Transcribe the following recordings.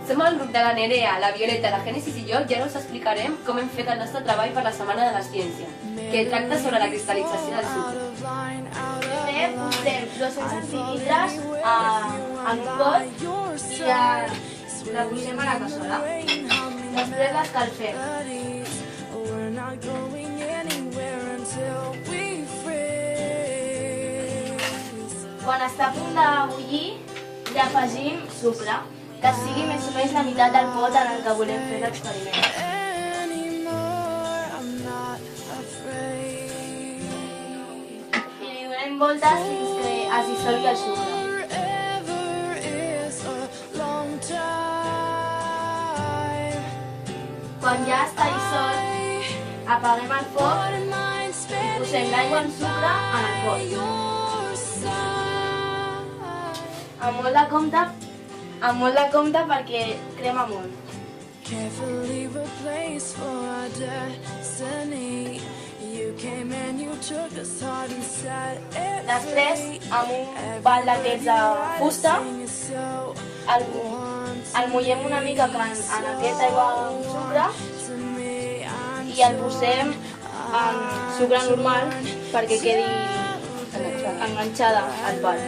Som el grup de la Nerea, la Violeta, la Génesis i jo i ara us explicarem com hem fet el nostre treball per la Setmana de la Ciència, que tracta sobre la cristal·lització del sucre. Primer posem 200 centilitres en un bol i la posem a la cassola. Després l'escalfem. Quan està a punt de bullir, hi afegim sucre, que sigui més o menys la meitat del pot en el que volem fer l'experiment. I li donem voltes fins que es dissolgui el sucre. Quan ja està dissolt, apaguem el foc i posem l'aigua amb sucre en el pot. Amb molt de compte perquè crema molt. Després, amb un pal d'aquests de fusta, el mullem una mica en aquesta aigua amb sucre i el posem en sucre normal perquè quedi enganxada al pal.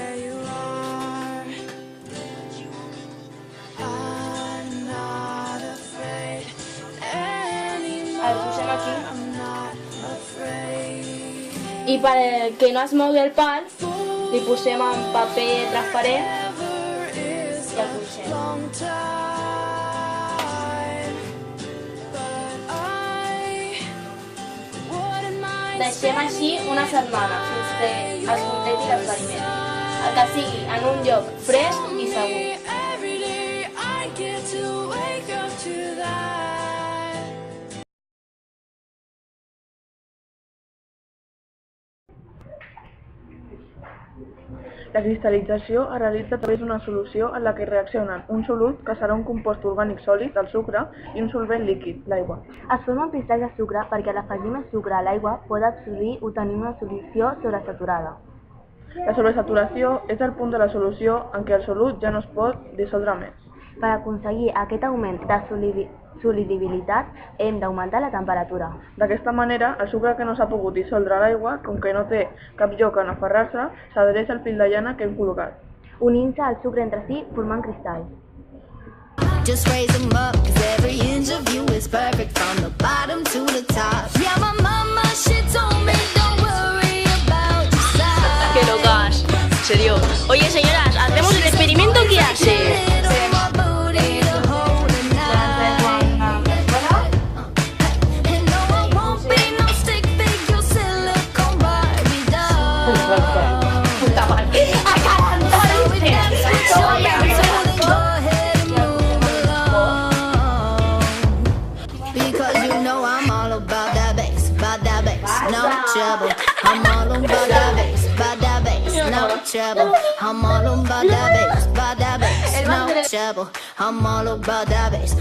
El posem aquí. I perquè no es mogui el pal, li posem en paper transparent i el punxem. Deixem així una setmana fins que es completi l'experiment, el que sigui en un lloc fresc i segur. La cristal·lització es realitza a través d'una solució en la que reaccionen un solut, que serà un compost orgànic sòlid, el sucre, i un solvent líquid, l'aigua. Es formen cristalls de sucre perquè a l'afegir més sucre a l'aigua pot absorbir o tenir una solució sobresaturada. La sobresaturació és el punt de la solució en què el solut ja no es pot dissoldre més. Per aconseguir aquest augment de solubilitat hem d'augmentar la temperatura. D'aquesta manera, el sucre que no s'ha pogut dissoldre a l'aigua, com que no té cap lloc en aferrar-se, s'adhereix al fil de llana que hem col·locat. Unint-se el sucre entre si formant cristalls. Just raise them up, 'cause every inch of you is perfect from the bottom to the top. Yeah, my mama, she told me don't worry about your size. ¡Qué locas! En serio. Oye, señoras, hacemos el experimento que hace. No trouble, I'm all about that bass, no trouble, I'm all about that bass, no trouble, I'm all about that bass,